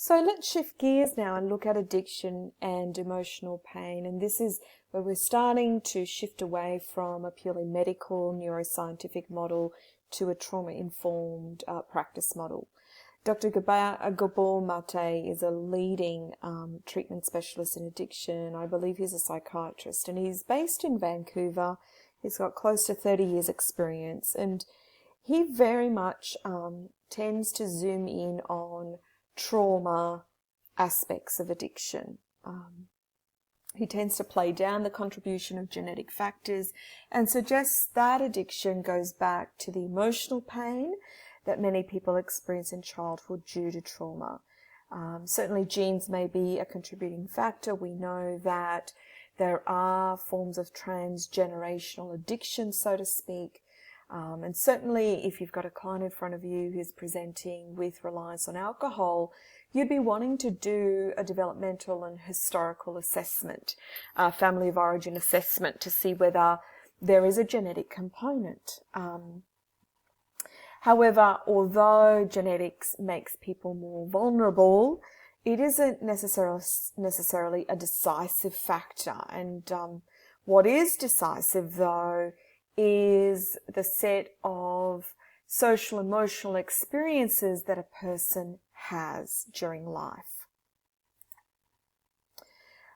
So let's shift gears now and look at addiction and emotional pain. And this is where we're starting to shift away from a purely medical neuroscientific model to a trauma-informed practice model. Dr. Gabor Mate is a leading treatment specialist in addiction. I believe he's a psychiatrist, and he's based in Vancouver. He's got close to 30 years experience, and he very much tends to zoom in on trauma aspects of addiction. He tends to play down the contribution of genetic factors and suggests that addiction goes back to the emotional pain that many people experience in childhood due to trauma. Certainly genes may be a contributing factor. We know that there are forms of transgenerational addiction, so to speak. And certainly if you've got a client in front of you who's presenting with reliance on alcohol, you'd be wanting to do a developmental and historical assessment, a family of origin assessment, to see whether there is a genetic component. However, although genetics makes people more vulnerable, it isn't necessarily a decisive factor. And what is decisive, though, is the set of social emotional experiences that a person has during life.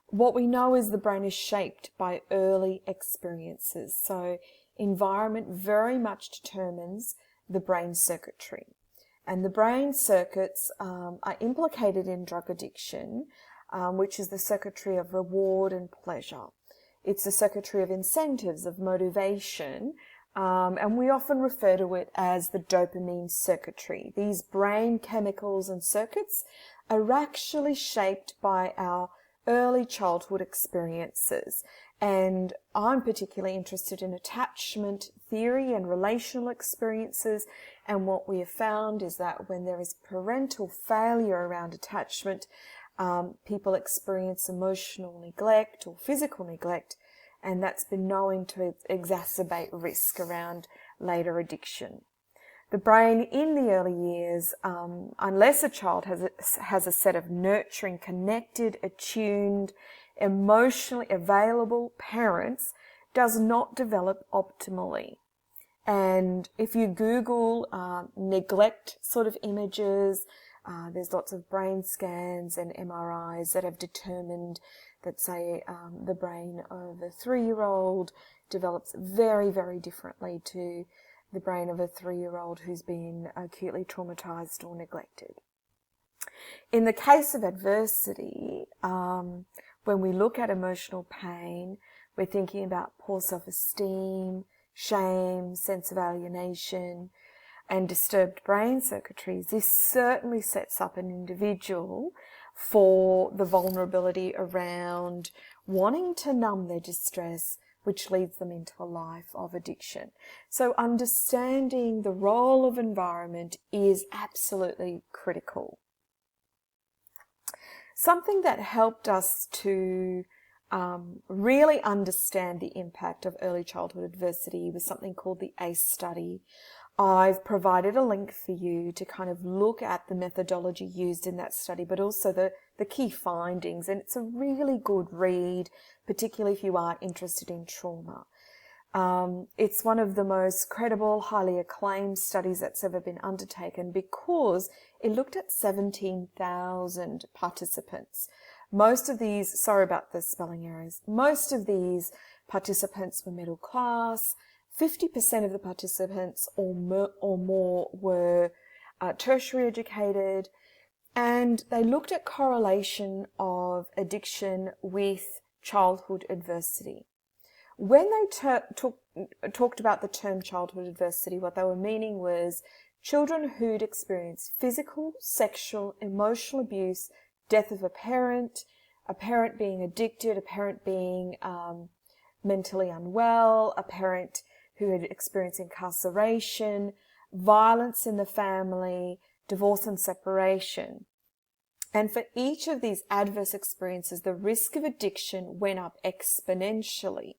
What we know is the brain is shaped by early experiences. So environment very much determines the brain circuitry. And the brain circuits are implicated in drug addiction, which is the circuitry of reward and pleasure. It's the circuitry of incentives, of motivation, and we often refer to it as the dopamine circuitry. These brain chemicals and circuits are actually shaped by our early childhood experiences. And I'm particularly interested in attachment theory and relational experiences. And what we have found is that when there is parental failure around attachment, people experience emotional neglect or physical neglect, and that's been known to exacerbate risk around later addiction. The brain in the early years, unless a child has a set of nurturing, connected, attuned, emotionally available parents, does not develop optimally. And if you Google neglect sort of images, there's lots of brain scans and MRIs that have determined that, say, the brain of a 3-year-old develops very, very differently to the brain of a 3-year-old who's been acutely traumatized or neglected. In the case of adversity, when we look at emotional pain, we're thinking about poor self-esteem, shame, sense of alienation, and disturbed brain circuitries. This certainly sets up an individual for the vulnerability around wanting to numb their distress, which leads them into a life of addiction. So understanding the role of environment is absolutely critical. Something that helped us to really understand the impact of early childhood adversity was something called the ACE study. I've provided a link for you to kind of look at the methodology used in that study, but also the key findings. And it's a really good read, particularly if you are interested in trauma. It's one of the most credible, highly acclaimed studies that's ever been undertaken because it looked at 17,000 participants. Most of these, sorry about the spelling errors, most of these participants were middle class. 50% of the participants or more were tertiary educated, and they looked at correlation of addiction with childhood adversity. When they talked about the term childhood adversity, what they were meaning was children who'd experienced physical, sexual, emotional abuse, death of a parent being addicted, a parent being mentally unwell, a parent who had experienced incarceration, violence in the family, divorce and separation. And for each of these adverse experiences, the risk of addiction went up exponentially.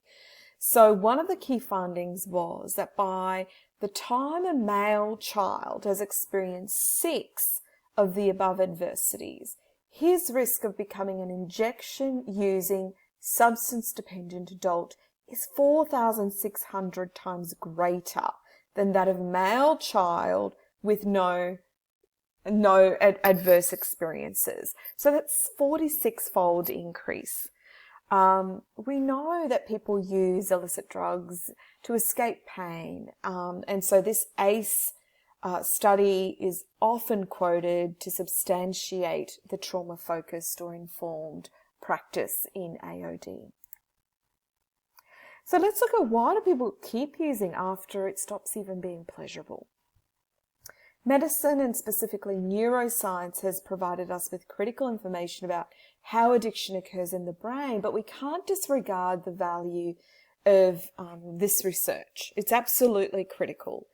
So one of the key findings was that by the time a male child has experienced 6 of the above adversities, his risk of becoming an injection-using, substance-dependent adult is 4,600 times greater than that of a male child with no adverse experiences. So that's 46-fold increase. We know that people use illicit drugs to escape pain. And so this ACE study is often quoted to substantiate the trauma-focused or informed practice in AOD. So let's look at why do people keep using after it stops even being pleasurable. Medicine, and specifically neuroscience, has provided us with critical information about how addiction occurs in the brain, but we can't disregard the value of this research. It's absolutely critical.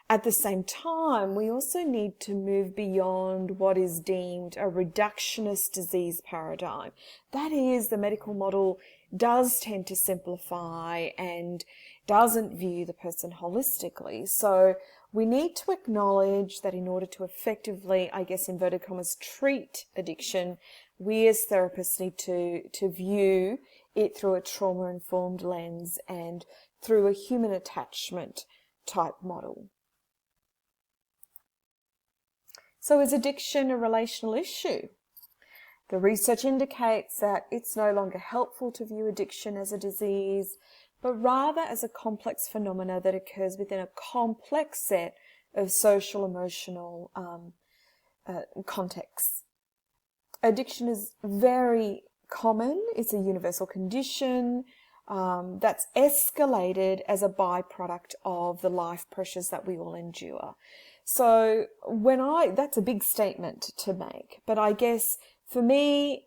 At the same time, we also need to move beyond what is deemed a reductionist disease paradigm. That is, the medical model does tend to simplify and doesn't view the person holistically. So we need to acknowledge that in order to effectively, I guess, inverted commas, treat addiction, we as therapists need to view it through a trauma-informed lens and through a human attachment type model. So is addiction a relational issue? The research indicates that it's no longer helpful to view addiction as a disease, but rather as a complex phenomena that occurs within a complex set of social, emotional contexts. Addiction is very common. It's a universal condition that's escalated as a byproduct of the life pressures that we all endure. So that's a big statement to make, but I guess for me,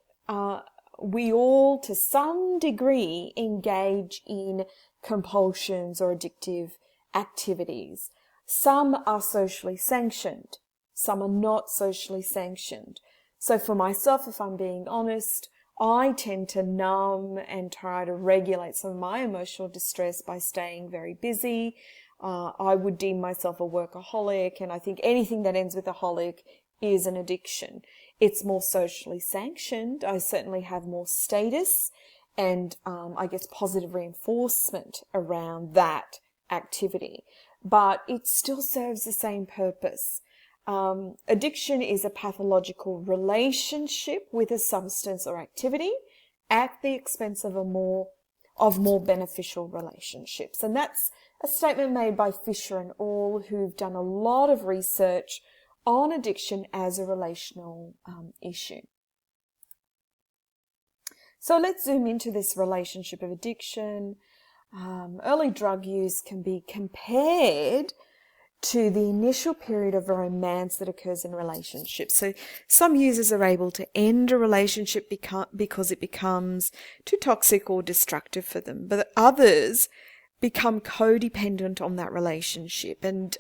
we all to some degree engage in compulsions or addictive activities. Some are socially sanctioned, some are not socially sanctioned. So for myself, if I'm being honest, I tend to numb and try to regulate some of my emotional distress by staying very busy. I would deem myself a workaholic, and I think anything that ends with a holic is an addiction. It's more socially sanctioned. I certainly have more status and I guess positive reinforcement around that activity, but it still serves the same purpose. Addiction is a pathological relationship with a substance or activity at the expense of more beneficial relationships. And that's a statement made by Fisher and al., who've done a lot of research on addiction as a relational issue. So let's zoom into this relationship of addiction. Early drug use can be compared to the initial period of romance that occurs in relationships. So some users are able to end a relationship because it becomes too toxic or destructive for them, but others become codependent on that relationship and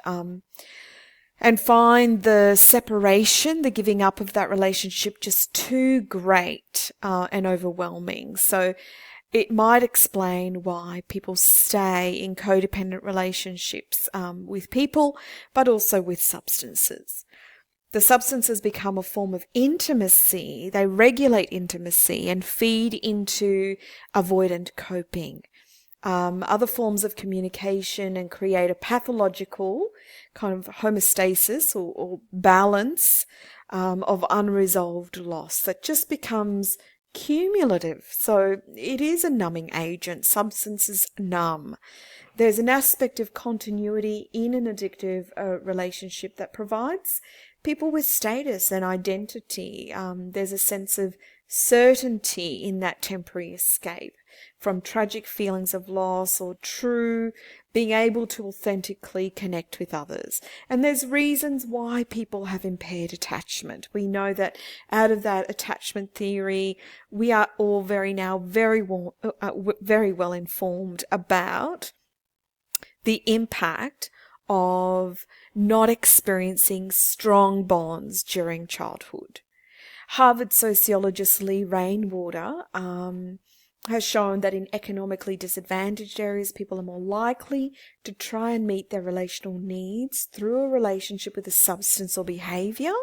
find the separation, the giving up of that relationship just too great and overwhelming. So it might explain why people stay in codependent relationships with people, but also with substances. The substances become a form of intimacy. They regulate intimacy and feed into avoidant coping. Other forms of communication and create a pathological kind of homeostasis or balance of unresolved loss that just becomes cumulative. So it is a numbing agent. Substances numb. There's an aspect of continuity in an addictive relationship that provides people with status and identity. There's a sense of certainty in that temporary escape from tragic feelings of loss or true being able to authentically connect with others. And there's reasons why people have impaired attachment. We know that out of that attachment theory, we are all very well informed about the impact of not experiencing strong bonds during childhood. Harvard sociologist Lee Rainwater has shown that in economically disadvantaged areas, people are more likely to try and meet their relational needs through a relationship with a substance or behavior,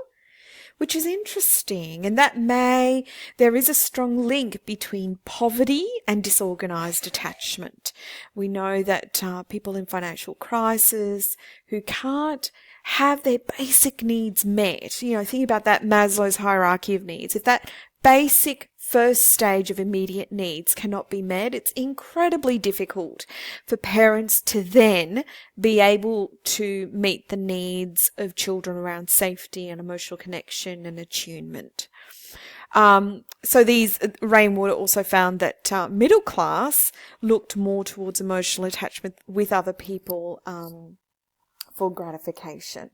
which is interesting. And there is a strong link between poverty and disorganized attachment. We know that people in financial crisis who can't have their basic needs met, think about that Maslow's hierarchy of needs. If that basic first stage of immediate needs cannot be met, it's incredibly difficult for parents to then be able to meet the needs of children around safety and emotional connection and attunement. So Rainwater also found that middle class looked more towards emotional attachment with other people for gratification.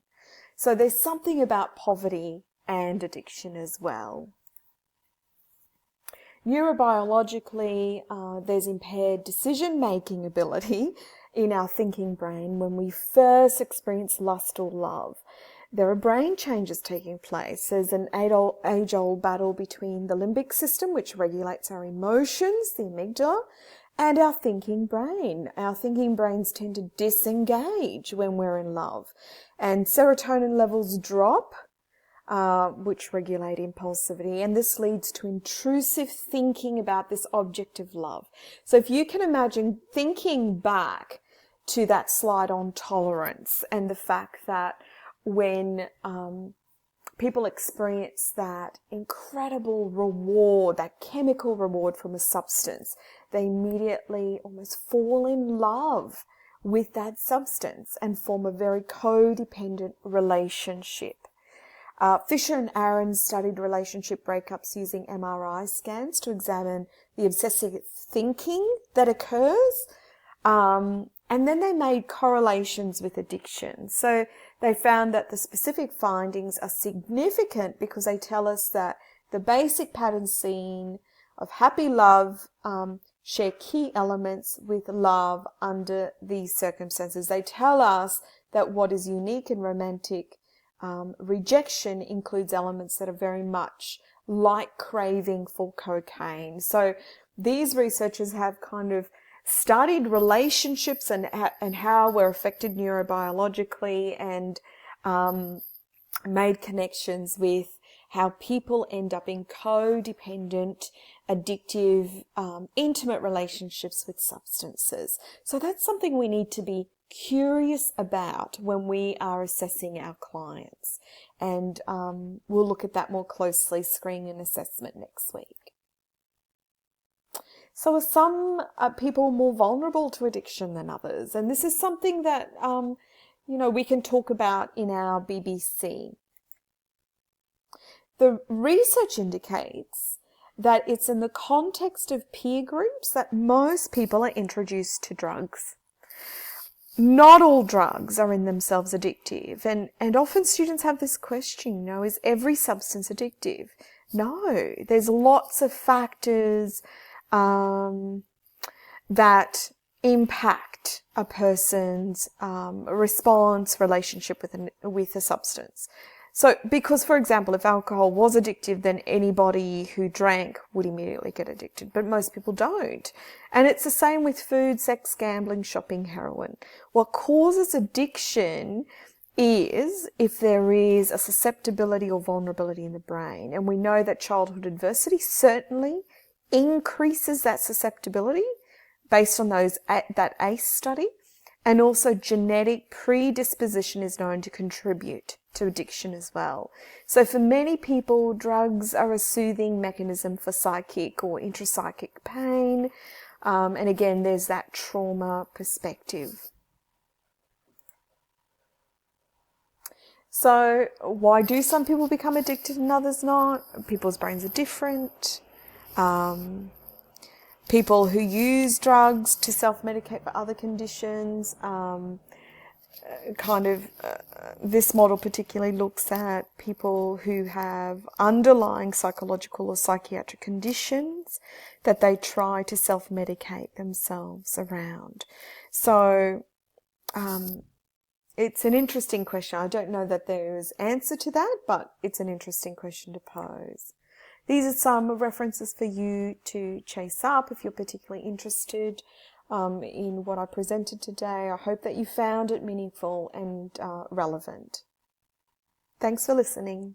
So there's something about poverty and addiction as well. Neurobiologically, there's impaired decision-making ability in our thinking brain when we first experience lust or love. There are brain changes taking place. There's an age-old battle between the limbic system, which regulates our emotions, the amygdala, and our thinking brain. Our thinking brains tend to disengage when we're in love. And serotonin levels drop, which regulate impulsivity. And this leads to intrusive thinking about this object of love. So if you can imagine thinking back to that slide on tolerance and the fact that when people experience that incredible reward, that chemical reward from a substance, they immediately almost fall in love with that substance and form a very codependent relationship. Fisher and Aaron studied relationship breakups using MRI scans to examine the obsessive thinking that occurs. And then they made correlations with addiction. So they found that the specific findings are significant because they tell us that the basic patterns seen of happy love share key elements with love under these circumstances. They tell us that what is unique in romantic rejection includes elements that are very much like craving for cocaine. So these researchers have kind of studied relationships and how we're affected neurobiologically and made connections with how people end up in codependent, addictive, intimate relationships with substances. So that's something we need to be curious about when we are assessing our clients. And we'll look at that more closely, screening and assessment, next week. So are some people more vulnerable to addiction than others? And this is something that, we can talk about in our BBC. The research indicates that it's in the context of peer groups that most people are introduced to drugs. Not all drugs are in themselves addictive. And often students have this question, is every substance addictive? No, there's lots of factors that impact a person's response, relationship with a substance. So, because, for example, if alcohol was addictive, then anybody who drank would immediately get addicted, but most people don't. And it's the same with food, sex, gambling, shopping, heroin. What causes addiction is if there is a susceptibility or vulnerability in the brain. And we know that childhood adversity certainly increases that susceptibility based on that ACE study. And also genetic predisposition is known to contribute to addiction as well. So for many people, drugs are a soothing mechanism for psychic or intrapsychic pain. And again, there's that trauma perspective. So why do some people become addicted and others not? People's brains are different. People who use drugs to self-medicate for other conditions, this model particularly looks at people who have underlying psychological or psychiatric conditions that they try to self-medicate themselves around. So it's an interesting question. I don't know that there is an answer to that, but it's an interesting question to pose. These are some references for you to chase up if you're particularly interested in what I presented today. I hope that you found it meaningful and relevant. Thanks for listening.